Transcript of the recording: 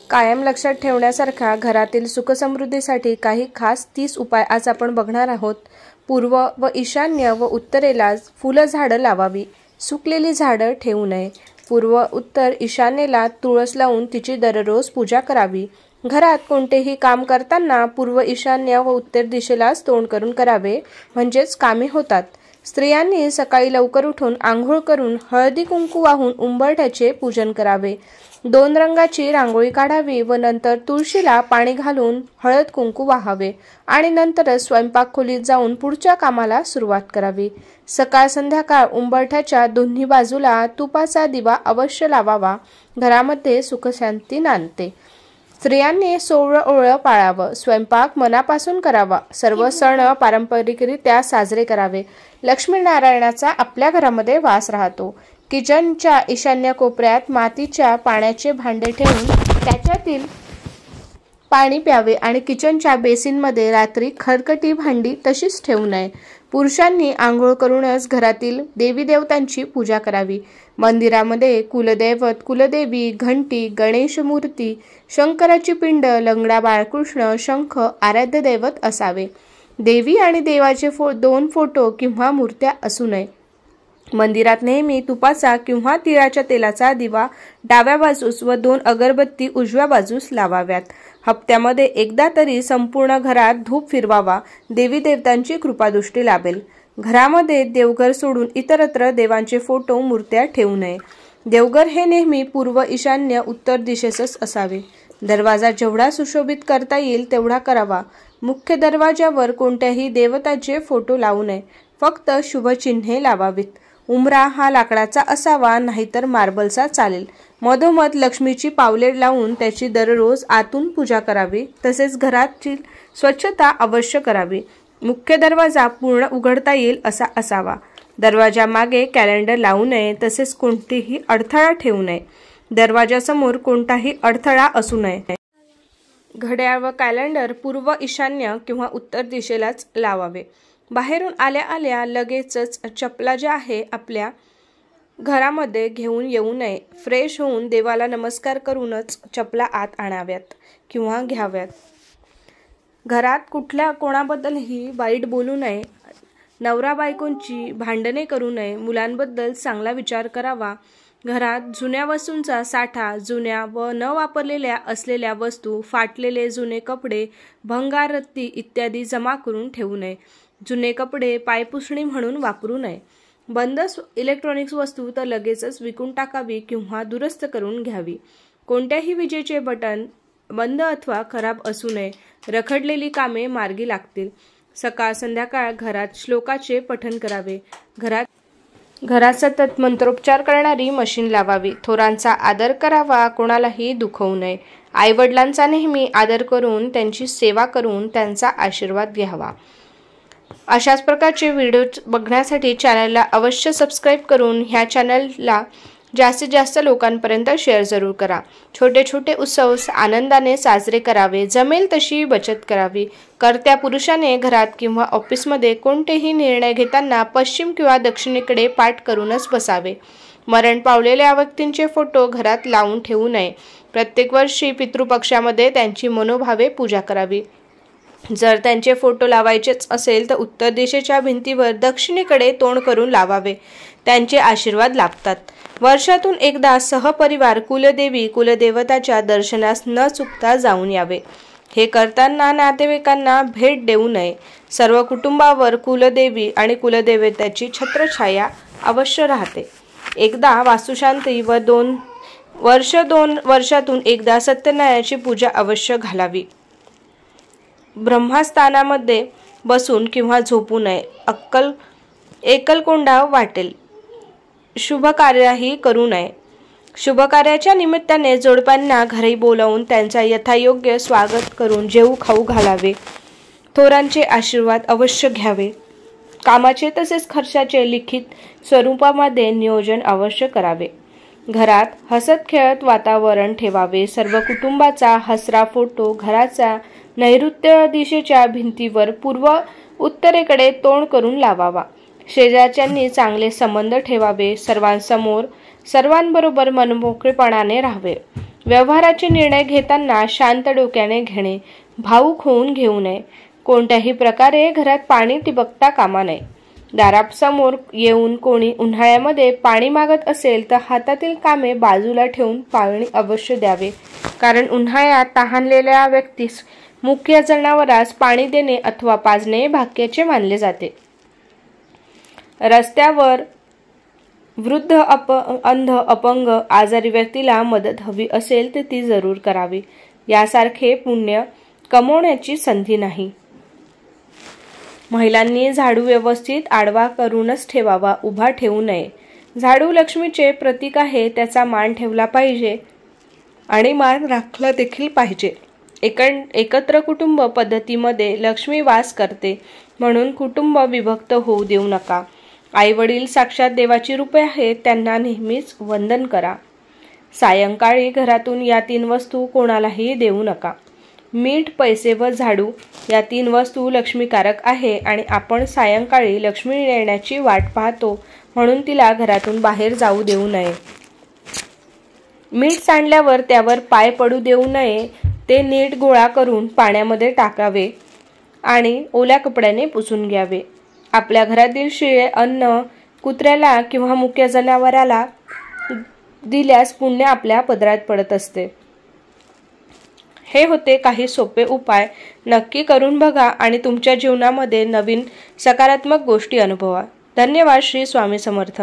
कायम लक्षात ठेवण्यासारखा घरातील सुखसमृद्धीसाठी काही खास 30 उपाय आज आपण बघणार आहोत। पूर्व व ईशान्य व उत्तरेला फुलं झाडं लावावी, सुकलेली झाडं ठेवू नये। पूर्व उत्तर ईशान्येला तुळस लावून तिची दररोज पूजा करावी। घरात कोणतेही काम करताना पूर्व ईशान्य व उत्तर दिशेलाच तोंड करून करावे, म्हणजेच कामे होतात। स्त्रियांनी सकाळी लवकर उठून आंघोळ करून हळदी कुंकू वाहून उंबरठ्याचे पूजन करावे। 2 रंगाची रांगोळी काढावी व नंतर तुळशीला पाणी घालून हळद कुंकू वाहावे आणि नंतरच स्वयंपाक खोलीत जाऊन पुढच्या कामाला सुरुवात करावी। सकाळ संध्याकाळ उंबरठ्याच्या दोन्ही बाजूला तुपाचा दिवा अवश्य लावावा, घरामध्ये सुखशांती नांदते। स्त्रियांनी सोवळं पाळावं, स्वयंपाक मनापासून करावा, सर्व सण पारंपरिकरित्या साजरे करावे। लक्ष्मीनारायणाचा आपल्या घरामध्ये वास राहतो। किचनच्या ईशान्य कोपऱ्यात मातीच्या पाण्याचे भांडे ठेवून त्याच्यातील पाणी प्यावे आणि किचनच्या बेसिनमध्ये रात्री खरकटी भांडी तशीच ठेवू नये। पुरुषांनी आंघोळ करूनच घरातील देवी देवतांची पूजा करावी। मंदिरामध्ये कुलदैवत, कुलदेवी, घंटी, गणेश मूर्ती, शंकराची पिंड, लंगडा बाळकृष्ण, शंख आराध्य दैवत असावे। देवी आणि देवाचे 2 फोटो किंवा मूर्त्या असू नये। मंदिरात नेहमी तुपाचा किंवा तिळाच्या तेलाचा दिवा डाव्या बाजूस व 2 अगरबत्ती उजव्या बाजूस लावाव्यात। हप्त्यामध्ये एकदा तरी संपूर्ण घरात धूप फिरवावा, देवी देवतांची कृपादृष्टी लाभेल। घरामध्ये देवघर सोडून इतरत्र देवांचे फोटो, मूर्त्या ठेवू नये। देवघर हे नेहमी पूर्व ईशान्य उत्तर दिशेसच असावे। दरवाजा जेवढा सुशोभित करता येईल तेवढा करावा। मुख्य दरवाजावर कोणत्याही देवताचे फोटो लावू नये, फक्त शुभचिन्हे लावावीत। उंबरा हा लाकडाचा असावा, नाहीतर मार्बलचा चालेल। मधोमध लक्ष्मीची पावले लावून त्याची दररोज आतून पूजा करावी, तसेच घराची स्वच्छता अवश्य करावी। मुख्य दरवाजा पूर्ण उघडता येईल असा असावा। दरवाजा मागे कॅलेंडर लावू नये, तसेच कोणतीही अडथळा ठेवू नये। दरवाजासमोर कोणताही अडथळा असू नये। घड्याळ व कॅलेंडर पूर्व ईशान्य किंवा उत्तर दिशेलाच लावावे। बाहेरून आल्या आल्या लगेचच चपला ज्या आहे आपल्या घरामध्ये घेऊन येऊ नये। फ्रेश होऊन देवाला नमस्कार करूनच चपला आत आणाव्यात किंवा घ्याव्यात। घरात कुठल्या कोणाबद्दलही वाईट बोलू नये। नवरा बायकोंची भांडणे करू नये। मुलांबद्दल चांगला विचार करावा। घरात जुन्या वस्तूंचा साठा, जुन्या व न वापरलेल्या असलेल्या वस्तू, फाटलेले जुने कपडे, भंगार रत्ती इत्यादी जमा करून ठेवू नये। जुने कपडे पायपुसणी म्हणून वापरू नये। बंद इलेक्ट्रॉनिक्स वस्तू तर लगेचच विकून टाकावी किंवा दुरुस्त करून घ्यावी। कोणत्याही विजेचे बटन बंद अथवा खराब असू नये। रखडलेली कामे मार्गी लागतील। सकाळ संध्याकाळ घरात श्लोकाचे पठण करावे। घरात सतत मंत्रोच्चार करणारी मशीन लावावी। थोरांचा आदर करावा, कोणालाही दुखवू नये। आईवडिलांचा नेहमी आदर करून त्यांची सेवा करून त्यांचा आशीर्वाद घ्यावा। अशाच प्रकारचे व्हिडिओ बघण्यासाठी चॅनलला अवश्य सबस्क्राईब करून ह्या चॅनलला जास्तीत जास्त लोकांपर्यंत शेअर जरूर करा। छोटे छोटे उत्सव आनंदाने साजरे करावे। जमेल तशी बचत करावी। कर्त्या पुरुषाने घरात किंवा ऑफिसमध्ये कोणतेही निर्णय घेताना पश्चिम किंवा दक्षिणेकडे पाठ करूनच बसावे। मरण पावलेल्या व्यक्तींचे फोटो घरात लावून ठेवू नये। प्रत्येक वर्षी पितृपक्षामध्ये त्यांची मनोभावे पूजा करावी। जर त्यांचे फोटो लावायचेच असेल तर उत्तर दिशेच्या भिंतीवर दक्षिणेकडे तोंड करून लावावे, त्यांचे आशीर्वाद लाभतात। वर्षातून एकदा सहपरिवार कुलदेवी कुलदेवताच्या दर्शनास न चुकता जाऊन यावे। हे करताना नातेवाईकांना भेट देऊ नये। सर्व कुटुंबावर कुलदेवी आणि कुलदेवताची छत्रछाया अवश्य राहते। एकदा वास्तुशांती व 2 वर्षातून एकदा सत्यनारायणाची पूजा अवश्य घालावी। ब्रह्मस्थानामध्ये बसून किंवा झोपू नये। एकलकोंडा वाटेल। शुभ कार्यही करू नये। शुभ कार्याच्या निमित्ताने जोडप्यांना घरी बोलावून त्यांचा यथायोग्य स्वागत करून जेवू खाऊ घालावे। थोरांचे आशीर्वाद अवश्य घ्यावे। कामाचे तसेच खर्चाचे लिखित स्वरूपामध्ये नियोजन अवश्य करावे। घरात हसत खेळत वातावरण ठेवावे। सर्व कुटुंबाचा हसरा फोटो घराच्या नैऋत्य दिशेच्या भिंतीवर पूर्व उत्तरेकडे तोंड करून लावावा। शेजारच्यांनी चांगले संबंध ठेवावे। सर्वांबरोबर मनमोकळेपणाने राहावे। व्यवहाराचे निर्णय घेताना शांत डोक्याने घेणे, भावुक होऊन घेऊ नये. कोणत्याही प्रकारे घरात पाणी ठिबकता कामा नये. दारासमोर येऊन कोणी उन्हाळ्यामध्ये पाणी मागत असेल तर हातातील कामे बाजूला ठेवून पाणी अवश्य द्यावे, कारण उन्हाळ्यात तहानलेल्या व्यक्तीस मुख्य जनावरास पाणी देणे अथवा पाजणे भाग्याचे मानले जाते. रस्त्यावर वृद्ध, अंध, अपंग, आजारी व्यक्तीला मदत हवी असेल तर ती जरूर करावी. यासारखे पुण्य कमवण्याची संधी नाही. महिलांनी झाडू व्यवस्थित आडवा करूनच ठेवावा, उभा ठेवू नये. झाडू लक्ष्मीचे प्रतीक आहे, त्याचा मान ठेवला पाहिजे आणि मान राखला देखील पाहिजे. एकत्र कुटुंब पद्धतीमध्ये लक्ष्मी वास करते, म्हणून कुटुंब विभक्त होऊ देऊ नका. आई वडील साक्षात देवाची रूपे आहेत, त्यांना नेहमीच वंदन करा. सायंकाळी घरातून या 3 वस्तू कोणालाही देऊ नका. मीठ, पैसे व झाडू या 3 वस्तू लक्ष्मीकारक आहे आणि आपण सायंकाळी लक्ष्मी येण्याची वाट पाहतो, म्हणून तिला घरातून बाहेर जाऊ देऊ नये. मीठ सांडल्यावर त्यावर पाय पडू देऊ नये. ते नीट गोळा करून पाण्यामध्ये टाकावे आणि ओल्या कपड्याने पुसून घ्यावे. आपल्या घरातील शिळे अन्न कुत्र्याला किंवा मुक्या जनावराला दिल्यास पुण्य आपल्या पदरात पडत असते. हे होते काही सोपे उपाय. नक्की करून बघा आणि तुमच्या जीवनामध्ये नवीन सकारात्मक गोष्टी अनुभवा. धन्यवाद. श्री स्वामी समर्थ.